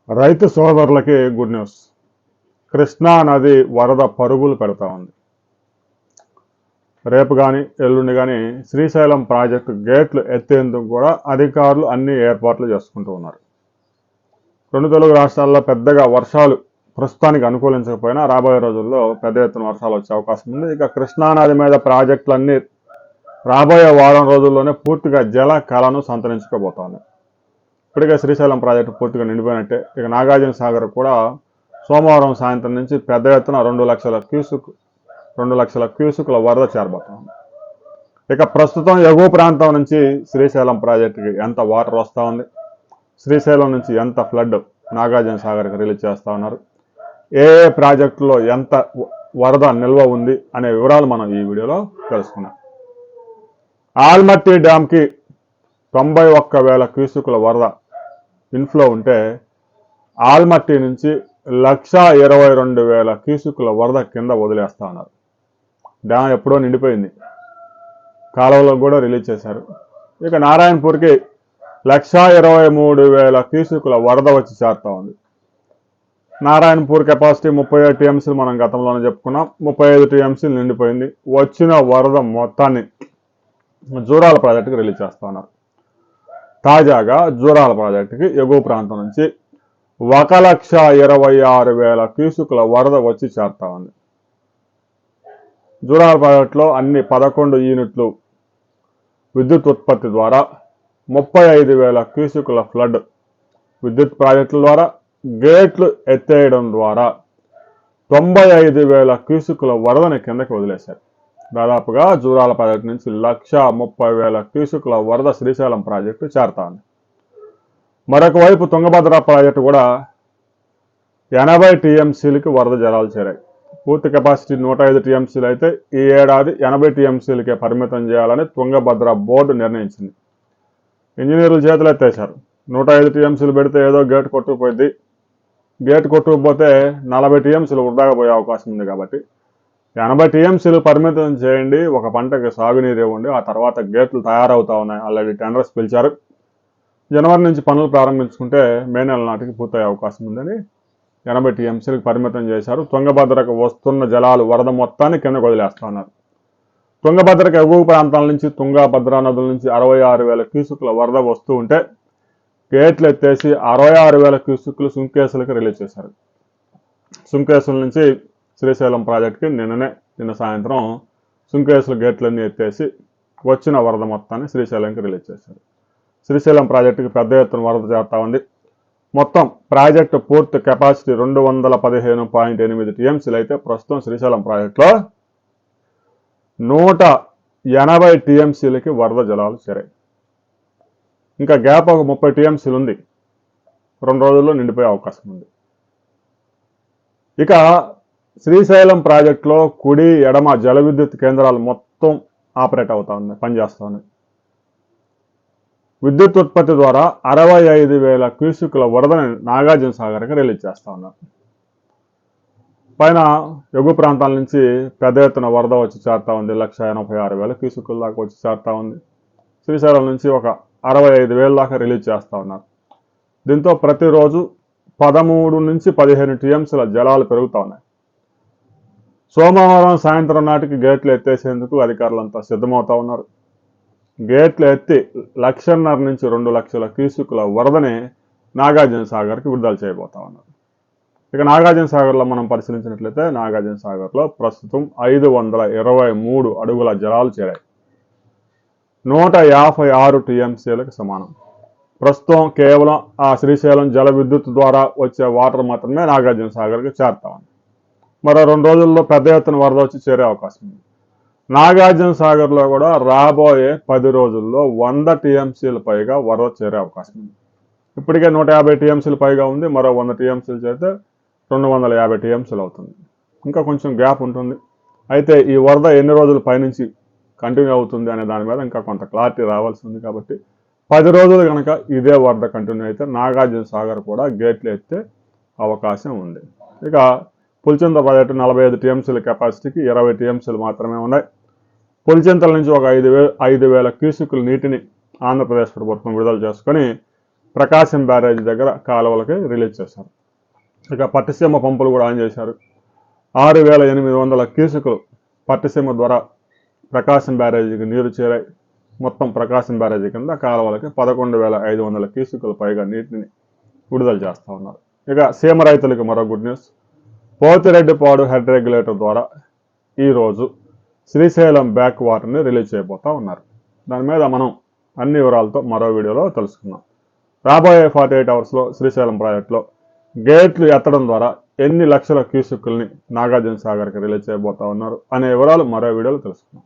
రైతు సోదరులకి good news. Krishna నది వరద పరుగులు పెడతా ఉంది. రేపు కానీ ఎల్లుండి కానీ శ్రీశైలం ప్రాజెక్టు గేట్లు ఎత్తేందుకు కూడా అధికారులు అన్ని ఏర్పాట్లు చేసుకుంటూ ఉన్నారు. రెండు తెలుగు రాష్ట్రాల్లో పెద్దగా వర్షాలు ప్రస్తుతానికి అనుకూలించకపోయినా రాబోయే రోజుల్లో పెద్ద ఎత్తున వర్షాలు వచ్చే అవకాశం ఉంది. ఇక కృష్ణానది మీద ప్రాజెక్టులన్నీ రాబోయే వారం రోజుల్లోనే పూర్తిగా జల కళను సంతరించుకోబోతోంది. ఇప్పటికే శ్రీశైలం ప్రాజెక్టు పూర్తిగా నిండిపోయినట్టే. ఇక నాగార్జున సాగర్ కూడా సోమవారం సాయంత్రం నుంచి పెద్ద ఎత్తున 2 లక్షల క్యూసుకుల వరద చేరబోతోంది. ఇక ప్రస్తుతం ఎగువ ప్రాంతం నుంచి శ్రీశైలం ప్రాజెక్టుకి ఎంత వాటర్ వస్తూ ఉంది, శ్రీశైలం నుంచి ఎంత ఫ్లడ్ నాగార్జున సాగర్కి రిలీజ్ చేస్తూ ఉన్నారు, ఏ ప్రాజెక్టులో ఎంత వరద నిల్వ ఉంది అనే వివరాలు మనం ఈ వీడియోలో తెలుసుకున్నాం. ఆల్మట్టి డ్యామ్కి 91,000 క్యూసుకుల వరద ఇన్ఫ్లో ఉంటే ఆల్మట్టి నుంచి 122,000 క్యూసుకుల వరద కింద వదిలేస్తా ఉన్నారు. డ్యామ్ ఎప్పుడో నిండిపోయింది, కాలువలో కూడా రిలీజ్ చేశారు. ఇక నారాయణపూర్కి 123,000 క్యూసుకుల వరద వచ్చి చేరుతా ఉంది. నారాయణపూర్ కెపాసిటీ 37 టీఎంసీలు మనం గతంలోనే చెప్పుకున్నాం. 35 టీఎంసీలు నిండిపోయింది. వచ్చిన వరద మొత్తాన్ని జూరాల ప్రాజెక్టుకి రిలీజ్ చేస్తా ఉన్నారు. తాజాగా జూరాల ప్రాజెక్టుకి ఎగువ ప్రాంతం నుంచి 1,26,000 క్యూసుకుల వరద వచ్చి చేరుతా ఉంది. జూరాల ప్రాజెక్టులో అన్ని 11 యూనిట్లు విద్యుత్ ఉత్పత్తి ద్వారా 35,000 క్యూసుకుల ఫ్లడ్ విద్యుత్ ప్రాజెక్టుల ద్వారా, గేట్లు ఎత్తేయడం ద్వారా 95,000 క్యూసుకుల వరదని కిందకి వదిలేశారు. దాదాపుగా జూరాల ప్రాజెక్టు నుంచి 1,30,000 క్యూసుకుల వరద శ్రీశైలం ప్రాజెక్టు చేరుతా ఉంది. మరొక వైపు తుంగభద్ర ప్రాజెక్టు కూడా 80 టీఎంసీలకి వరద జలాలు చేరాయి. పూర్తి కెపాసిటీ 105 టీఎంసీలు అయితే ఈ ఏడాది 80 టీఎంసీలకే పరిమితం చేయాలని తుంగభద్ర బోర్డు నిర్ణయించింది. ఇంజనీర్లు చేతులు ఎత్తేశారు. 105 టీఎంసీలు పెడితే ఏదో గేటు కొట్టుకుపోయింది, గేటు కొట్టుకుపోతే 40 టీఎంసీలు వృధాగా పోయే అవకాశం ఉంది. కాబట్టి 80 టీఎంసీలు పరిమితం చేయండి, ఒక పంటకి సాగునీరు ఇవ్వండి. ఆ తర్వాత గేట్లు తయారవుతా ఉన్నాయి. ఆల్రెడీ టెండర్స్ పిలిచారు. జనవరి నుంచి పనులు ప్రారంభించుకుంటే మే నెల నాటికి పూర్తయ్యే అవకాశం ఉందని 80 టీఎంసీలకు పరిమితం చేశారు. తుంగభద్రకు వస్తున్న జలాలు వరద మొత్తాన్ని కిందకు వదిలేస్తా ఉన్నారు. తుంగభద్రకు ఎగువ ప్రాంతాల నుంచి తుంగభద్ర నదుల నుంచి 66,000 క్యూసుకుల వరద వస్తూ ఉంటే గేట్లు ఎత్తేసి 66,000 క్యూసుకులు సుంకేసులకు రిలీజ్ చేశారు. సుంకేసుల నుంచి శ్రీశైలం ప్రాజెక్టుకి నిన్న సాయంత్రం సుంకేసుల గేట్లన్నీ ఎత్తేసి వచ్చిన వరద మొత్తాన్ని శ్రీశైలంకి రిలీజ్ చేశారు. శ్రీశైలం ప్రాజెక్టుకి పెద్ద ఎత్తున వరద చేరుతా ఉంది. మొత్తం ప్రాజెక్టు పూర్తి కెపాసిటీ 215.8 టీఎంసీలు అయితే ప్రస్తుతం శ్రీశైలం ప్రాజెక్టులో 180 టీఎంసీలకి వరద జలాలు చేరాయి. ఇంకా గ్యాప్ ఒక 30 టీఎంసీలు ఉంది. 2 రోజుల్లో నిండిపోయే అవకాశం ఉంది. ఇక శ్రీశైలం ప్రాజెక్టులో కుడి ఎడమ జల విద్యుత్ కేంద్రాలు మొత్తం ఆపరేట్ అవుతా ఉన్నాయి, పనిచేస్తూ ఉన్నాయి. విద్యుత్ ఉత్పత్తి ద్వారా 65,000 క్యూసుకుల వరదని నాగార్జున సాగర్కి రిలీజ్ చేస్తూ ఉన్నారు. పైన ఎగువ ప్రాంతాల నుంచి పెద్ద ఎత్తున వరద వచ్చి చేరుతా ఉంది. 1,86,000 క్యూసుకుల దాకా వచ్చి చేరుతా ఉంది. శ్రీశైలం నుంచి ఒక 65,000 దాకా రిలీజ్ చేస్తూ ఉన్నారు. దీంతో ప్రతిరోజు 13 నుంచి 15 టీఎంసీల జలాలు పెరుగుతూ ఉన్నాయి. సోమవారం సాయంత్రం నాటికి గేట్లు ఎత్తేసేందుకు అధికారులంతా సిద్ధమవుతా ఉన్నారు. గేట్లు ఎత్తి 1,50,000 నుంచి 2 లక్షల క్యూసుకుల వరదని నాగార్జున సాగర్కి విడుదల చేయబోతా ఉన్నారు. ఇక నాగార్జున సాగర్లో మనం పరిశీలించినట్లయితే నాగార్జున సాగర్లో ప్రస్తుతం 523 అడుగుల జలాలు చేరాయి. 156 టీఎంసీలకు సమానం. ప్రస్తుతం కేవలం ఆ శ్రీశైలం జల విద్యుత్ ద్వారా వచ్చే వాటర్ మాత్రమే నాగార్జున సాగర్కి చేరుతా ఉంది. మరో 2 రోజుల్లో పెద్ద ఎత్తున వరద వచ్చి చేరే అవకాశం ఉంది. నాగార్జున సాగర్లో కూడా రాబోయే 10 రోజుల్లో 100 టీఎంసీల పైగా వరద చేరే అవకాశం ఉంది. ఇప్పటికే 150 టీఎంసీల పైగా ఉంది. మరో 100 టీఎంసీలు చేస్తే 250 టీఎంసీలు అవుతుంది. ఇంకా కొంచెం గ్యాప్ ఉంటుంది. అయితే ఈ వరద ఎన్ని రోజుల పైనుంచి కంటిన్యూ అవుతుంది అనే దాని మీద ఇంకా కొంత క్లారిటీ రావాల్సి ఉంది. కాబట్టి 10 రోజులు కనుక ఇదే వరద కంటిన్యూ అయితే నాగార్జున సాగర్ కూడా గేట్లు ఎత్తే అవకాశం ఉంది. ఇక పులిచింతల ప్రాజెక్టు 45 టీఎంసీల కెపాసిటీకి 20 టీఎంసీలు మాత్రమే ఉన్నాయి. పులిచింతల నుంచి ఒక 5,000 క్యూసెక్కుల నీటిని ఆంధ్రప్రదేశ్ ప్రభుత్వం విడుదల చేసుకొని ప్రకాశం బ్యారేజ్ దగ్గర కాలువలకి రిలీజ్ చేశారు. ఇక పట్టిసీమ పంపులు కూడా ఆన్ చేశారు. 6,800 క్యూసెక్కులు పట్టిసీమ ద్వారా ప్రకాశం బ్యారేజీకి నీరు చేరాయి. మొత్తం ప్రకాశం బ్యారేజీ కింద కాలువలకి 11,500 క్యూసెక్కులు పైగా నీటిని విడుదల చేస్తూ ఉన్నారు. ఇక సీమ రైతులకు మరో good news. Pothireddypadu head regulator ద్వారా ఈరోజు శ్రీశైలం బ్యాక్ వాటర్ని రిలీజ్ చేయబోతూ ఉన్నారు. దాని మీద మనం అన్ని వివరాలతో మరో వీడియోలో తెలుసుకుందాం. రాబోయే 48 అవర్స్లో శ్రీశైలం ప్రాజెక్టులో గేట్లు ఎత్తడం ద్వారా ఎన్ని లక్షల క్యూసెక్కుల్ని నాగార్జున సాగర్కి రిలీజ్ చేయబోతా ఉన్నారు అనే వివరాలు మరో వీడియోలో తెలుసుకుందాం.